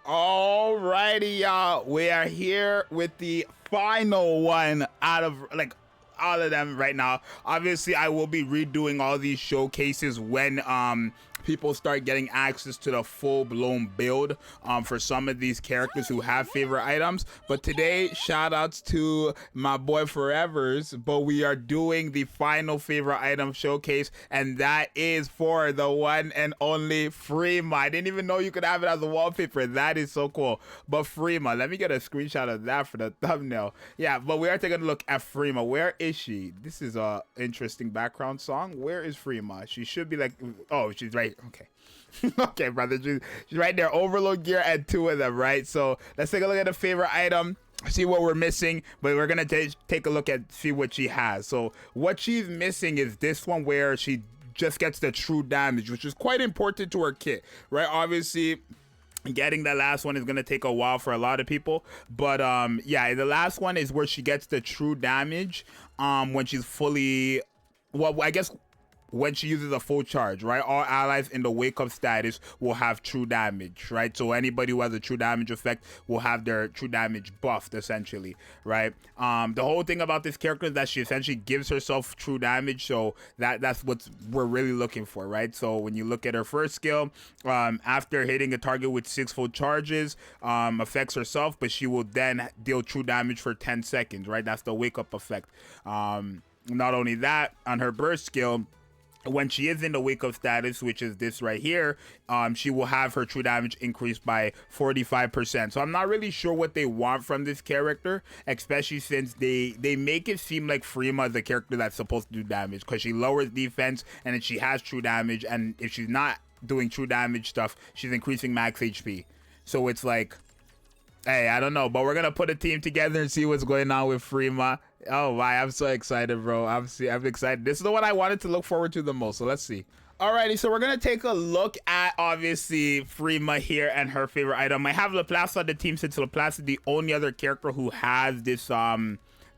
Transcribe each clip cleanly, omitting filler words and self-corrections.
Alrighty, y'all. We are here with the final one out of like all of them right now. Obviously, I will be redoing all these showcases when people start getting access to the full-blown build for some of these characters who have favorite items. But today, shout outs to my boy Forever's, but we are doing the final favorite item showcase, and that is for the one and only Frema. I didn't even know you could have it as a wallpaper. That is so cool. But Frema, let me get a screenshot of that for the thumbnail. Yeah, but we are taking a look at Frema. Where is she? This is a interesting background song. Where is Frema? She should be like, oh, she's right. Okay. Okay, brother. She's right there. Overload gear and two of them, right? So let's take a look at the favorite item, see what we're missing, but we're gonna take a look at see what she has. So what she's missing is this one where she just gets the true damage, which is quite important to her kit, right? Obviously, getting the last one is gonna take a while for a lot of people, but yeah, the last one is where she gets the true damage when she's fully, well, I guess when she uses a full charge, right? All allies in the wake up status will have true damage, right? So anybody who has a true damage effect will have their true damage buffed, essentially, right? The whole thing about this character is that she essentially gives herself true damage, so that's what we're really looking for, right? So when you look at her first skill, after hitting a target with 6 full charges, affects herself, but she will then deal true damage for 10 seconds, right? That's the wake up effect. Not only that, on her burst skill, when she is in the wake up status, which is this right here, she will have her true damage increased by 45%. So I'm not really sure what they want from this character, especially since they make it seem like Frima'S is a character that's supposed to do damage, because she lowers defense and then she has true damage, and if she's not doing true damage stuff, she's increasing max HP. So it's like, hey, I don't know, but we're gonna put a team together and see what's going on with Frima'S. Oh my, I'm so excited, bro. I'm excited. This is the one I wanted to look forward to the most, so let's see. Alrighty, so we're gonna take a look at obviously Frima'S here and her favorite item. I have Laplace on the team since Laplace is the only other character who has this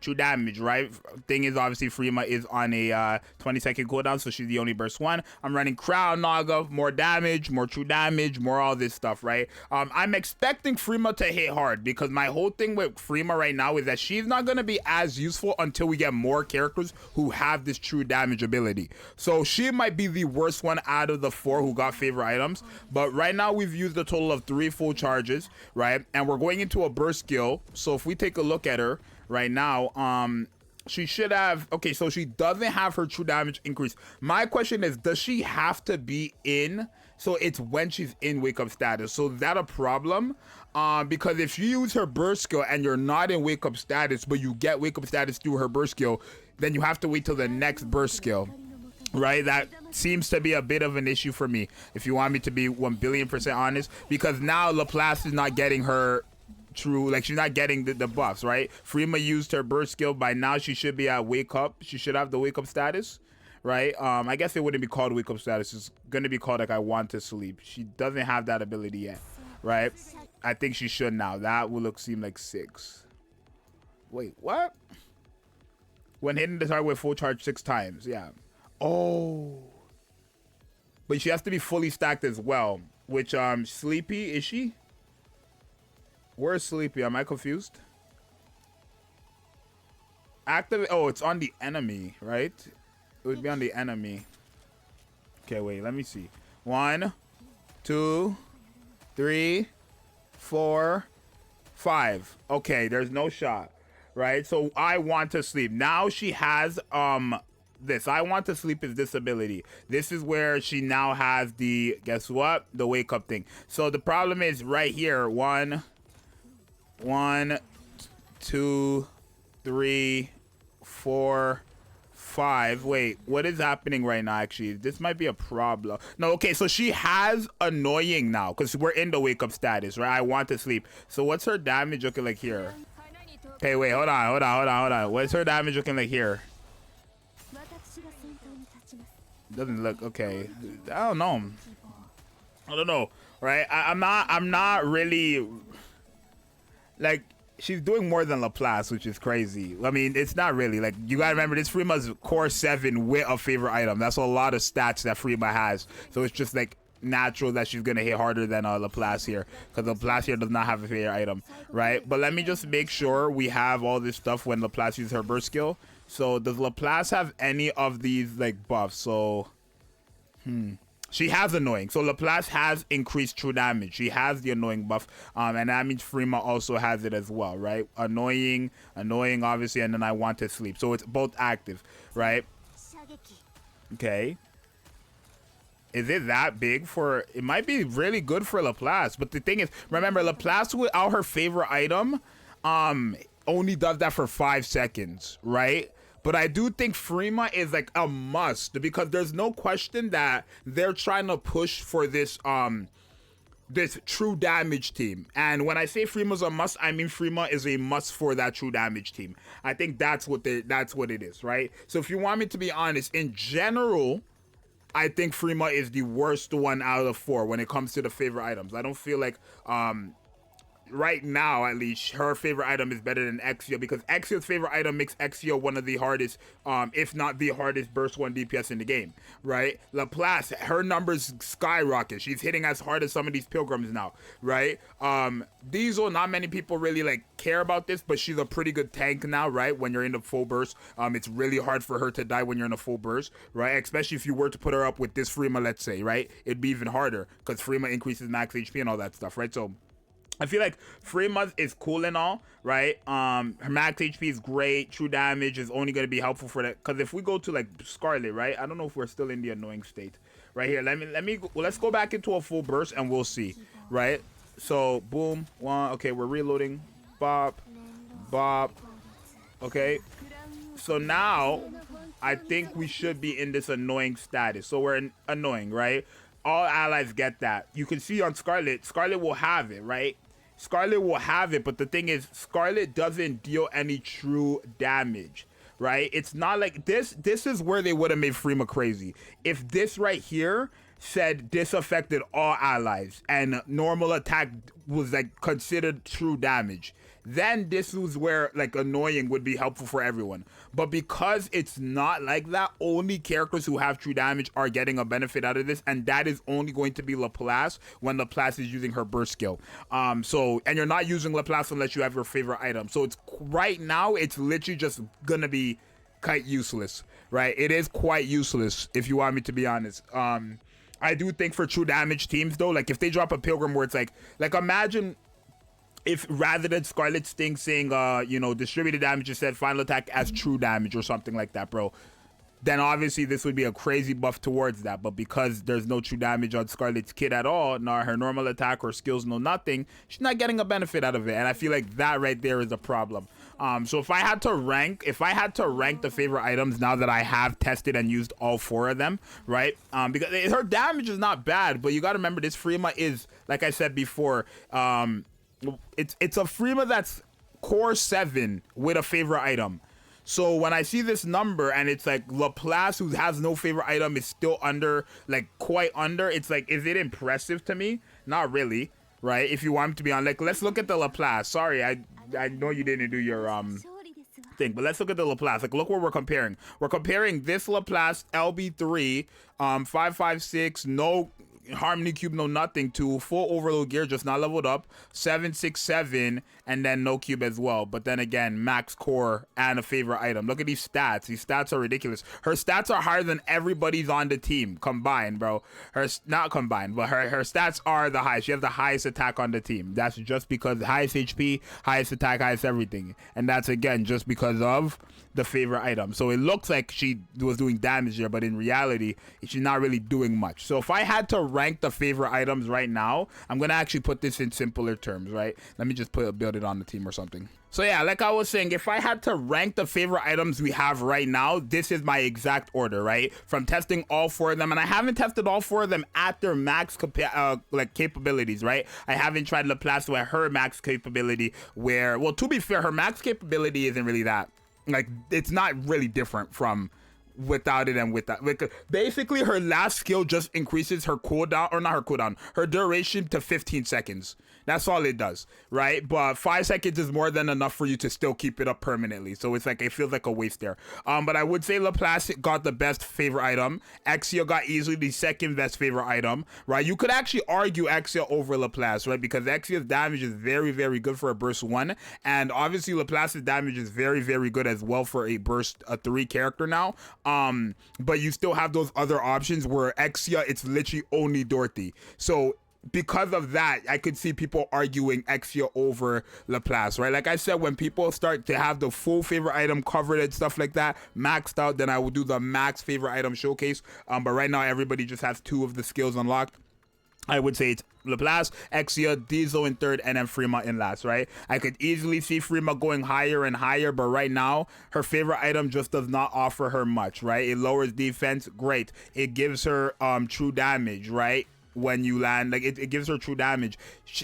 true damage, right? Thing is, obviously Frima'S is on a 20-second cooldown, so she's the only burst one. I'm running Crown Naga, more damage, more true damage, more all this stuff, right? I'm expecting Frima'S to hit hard, because my whole thing with Frima'S right now is that she's not going to be as useful until we get more characters who have this true damage ability. So she might be the worst one out of the 4 who got favorite items, but right now we've used a total of 3 full charges, right? And we're going into a burst skill. So if we take a look at her right now, she should have, okay, so she doesn't have her true damage increase. My question is, does she have to be in, so it's when she's in wake up status? So is that a problem? Because if you use her burst skill and you're not in wake up status, but you get wake up status through her burst skill, then you have to wait till the next burst skill, right? That seems to be a bit of an issue for me, if you want me to be 1,000,000,000% honest, because now Laplace is not getting her true, like she's not getting the buffs, right? Frima'S used her burst skill. By now she should be at wake up. She should have the wake up status, right? I guess it wouldn't be called wake up status. It's gonna be called like I want to sleep. She doesn't have that ability yet, right? I think she should now. That will seem like 6. Wait, what? When hitting the target with full charge 6 times, yeah. Oh, but she has to be fully stacked as well, which Sleepy, is she? Where's Sleepy? Am I confused? Activate. Oh, it's on the enemy, right? It would be on the enemy. Okay, wait. Let me see. 1, 2, 3, 4, 5. Okay, there's no shot, right? So I want to sleep. Now she has this. I want to sleep is this ability. This is where she now has the, guess what? The wake up thing. So the problem is right here. 1, 2, 3, 4, 5. Wait, what is happening right now? Actually, this might be a problem. No, okay, so she has annoying now because we're in the wake up status, right? I want to sleep. So what's her damage looking like here? Okay, wait, hold on. What's her damage looking like here? Doesn't look okay. I don't know, right? I'm not really, like, she's doing more than Laplace, which is crazy. I mean, it's not really, like, you gotta remember this Frima'S core 7 with a favorite item. That's a lot of stats that Frima'S has. So it's just like, natural that she's gonna hit harder than Laplace here, because Laplace here does not have a favorite item, right? But let me just make sure we have all this stuff when Laplace uses her burst skill. So does Laplace have any of these like buffs? So she has annoying. So Laplace has increased true damage. She has the annoying buff, and that means Frima also has it as well, right? Annoying, obviously, and then I want to sleep. So it's both active, right? Okay. Is it that big for... It might be really good for Laplace, but the thing is, remember, Laplace without her favorite item only does that for 5 seconds, right? But I do think Frima'S is like a must, because there's no question that they're trying to push for this this true damage team. And when I say Frima'S a must, I mean Frima'S is a must for that true damage team. I think that's what it is, right? So if you want me to be honest, in general, I think Frima'S is the worst one out of the 4 when it comes to the favorite items. I don't feel like right now, at least, her favorite item is better than Exio, because Exio's favorite item makes Exio one of the hardest, if not the hardest burst 1 DPS in the game, right? Laplace, her numbers skyrocket. She's hitting as hard as some of these pilgrims now, right? Diesel, not many people really like care about this, but she's a pretty good tank now, right? When you're in the full burst, it's really hard for her to die when you're in a full burst, right? Especially if you were to put her up with this Frima'S, let's say, right? It'd be even harder, because Frima'S increases max HP and all that stuff, right? So I feel like Frima'S is cool and all, right? Her max HP is great. True damage is only going to be helpful for that. Because if we go to like Scarlet, right? I don't know if we're still in the annoying state right here. Let's go back into a full burst and we'll see, right? So boom, 1. Okay, we're reloading. Bop, bop. Okay. So now I think we should be in this annoying status. So we're annoying, right? All allies get that. You can see on Scarlet will have it, right? Scarlet will have it, but the thing is, Scarlet doesn't deal any true damage, right? It's not like this. This is where they would have made Frima'S crazy. If this right here said this affected all allies and normal attack was like considered true damage, then this was where like annoying would be helpful for everyone. But because it's not like that, only characters who have true damage are getting a benefit out of this, and that is only going to be Laplace when Laplace is using her burst skill. And you're not using Laplace unless you have your favorite item. So it's right now, it's literally just gonna be quite useless, right? It is quite useless if you want me to be honest. I do think for true damage teams though, like if they drop a Pilgrim where it's like imagine if rather than Scarlet Sting saying, you know, distributed damage, just said final attack as true damage or something like that, bro, then obviously this would be a crazy buff towards that. But because there's no true damage on Scarlet's kit at all, nor her normal attack or skills, no nothing, she's not getting a benefit out of it. And I feel like that right there is a problem. So if I had to rank the favorite items now that I have tested and used all 4 of them, right? Because her damage is not bad, but you got to remember this Frima'S is, like I said before, it's a Frima'S that's core 7 with a favorite item. So when I see this number and it's like Laplace, who has no favorite item, is still under, like quite under, it's like, is it impressive to me? Not really, right? If you want me to be on, like, let's look at the Laplace. Sorry, I know you didn't do your thing, but let's look at the Laplace. Like, look what we're comparing. We're comparing this Laplace LB3 556, no Harmony Cube, no nothing, to full overload gear, just not leveled up, 767, and then no cube as well. But then again, max core and a favorite item. Look at these stats. These stats are ridiculous. Her stats are higher than everybody's on the team combined, bro. Not combined, but her stats are the highest. She has the highest attack on the team. That's just because highest HP, highest attack, highest everything. And that's again just because of the favorite item. So it looks like she was doing damage here, but in reality, she's not really doing much. So if I had to rank the favorite items right now, I'm gonna actually put this in simpler terms, right? Let me just build it on the team or something. So yeah, like I was saying, if I had to rank the favorite items we have right now, this is my exact order, right? From testing all 4 of them, and I haven't tested all 4 of them at their max capabilities, right? I haven't tried Laplace at her max capability, where, well, to be fair, her max capability isn't really that, like, it's not really different from without it and with that. Like, basically her last skill just increases her cooldown, or not her cooldown, her duration to 15 seconds. That's all it does, right? But 5 seconds is more than enough for you to still keep it up permanently. So it's like, it feels like a waste there. But I would say Laplace got the best favorite item. Exia got easily the second best favorite item, right? You could actually argue Exia over Laplace, right? Because Exia's damage is very, very good for a burst 1. And obviously Laplace's damage is very, very good as well for a burst 3 character now. But you still have those other options where Exia, it's literally only Dorothy. So because of that, I could see people arguing Exia over Laplace, right? Like I said, when people start to have the full favorite item covered and stuff like that, maxed out, then I will do the max favorite item showcase. But right now, everybody just has 2 of the skills unlocked. I would say it's Laplace, Exia, Zxous in third, and then Frima'S in last, right? I could easily see Frima'S going higher and higher, but right now, her favorite item just does not offer her much, right? It lowers defense, great. It gives her true damage, right? When you land, like it gives her true damage.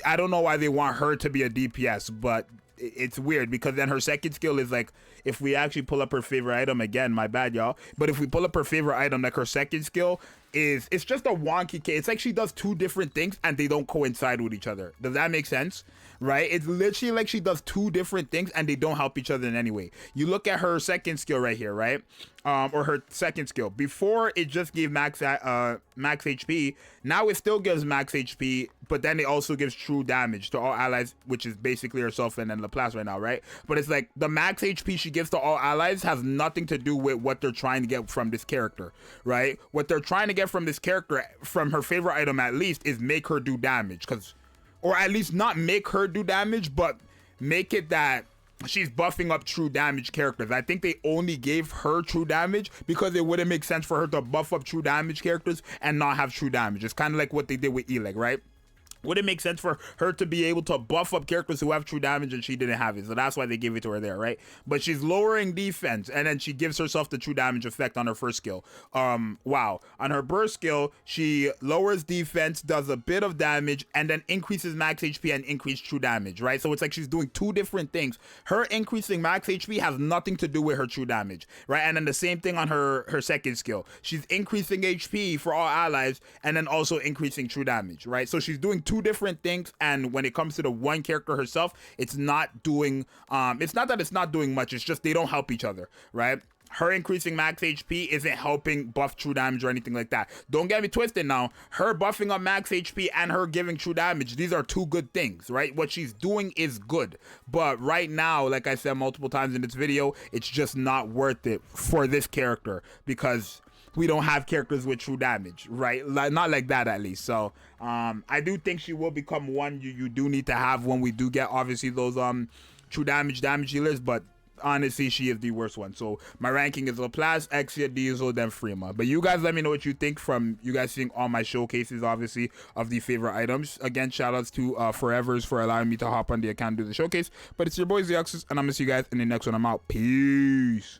I don't know why they want her to be a DPS, but it's weird because then her second skill is like, if we actually pull up her favorite item again, my bad y'all, but if we pull up her favorite item, like her second skill is, it's just a wonky case. It's like she does 2 different things and they don't coincide with each other. Does that make sense? Right? It's literally like she does 2 different things and they don't help each other in any way. You look at her second skill right here, right? Or her second skill. Before it just gave max HP. Now it still gives max HP, but then it also gives true damage to all allies, which is basically herself and then Laplace right now, right? But it's like the max HP she gives to all allies has nothing to do with what they're trying to get from this character, right? What they're trying to get from this character, from her favorite item at least, is make her do damage, or at least not make her do damage, but make it that she's buffing up true damage characters. I think they only gave her true damage because it wouldn't make sense for her to buff up true damage characters and not have true damage. It's kind of like what they did with Eleg, right? Would it make sense for her to be able to buff up characters who have true damage and she didn't have it? So that's why they gave it to her there, right? But she's lowering defense and then she gives herself the true damage effect on her first skill. Wow. On her burst skill, she lowers defense, does a bit of damage, and then increases max HP and increase true damage, right? So it's like she's doing 2 different things. Her increasing max HP has nothing to do with her true damage, right? And then the same thing on her second skill. She's increasing HP for all allies and then also increasing true damage, right? So she's doing 2 different things, and when it comes to the one character herself, it's not doing it's not that it's not doing much, it's just they don't help each other, right? Her increasing max HP isn't helping buff true damage or anything like that. Don't get me twisted now. Her buffing up max HP and her giving true damage, these are 2 good things, right? What she's doing is good. But right now, like I said multiple times in this video, it's just not worth it for this character because we don't have characters with true damage, right? Not like that at least. So I do think she will become one you do need to have when we do get obviously those true damage healers, but honestly she is the worst one. So my ranking is Laplace, Exia, Zxous, then Frima'S. But you guys let me know what you think from you guys seeing all my showcases obviously of the favorite items. Again, shout outs to Forevers for allowing me to hop on the account and do the showcase. But it's your boy Zxous, and I'm gonna see you guys in the next one. I'm out. Peace.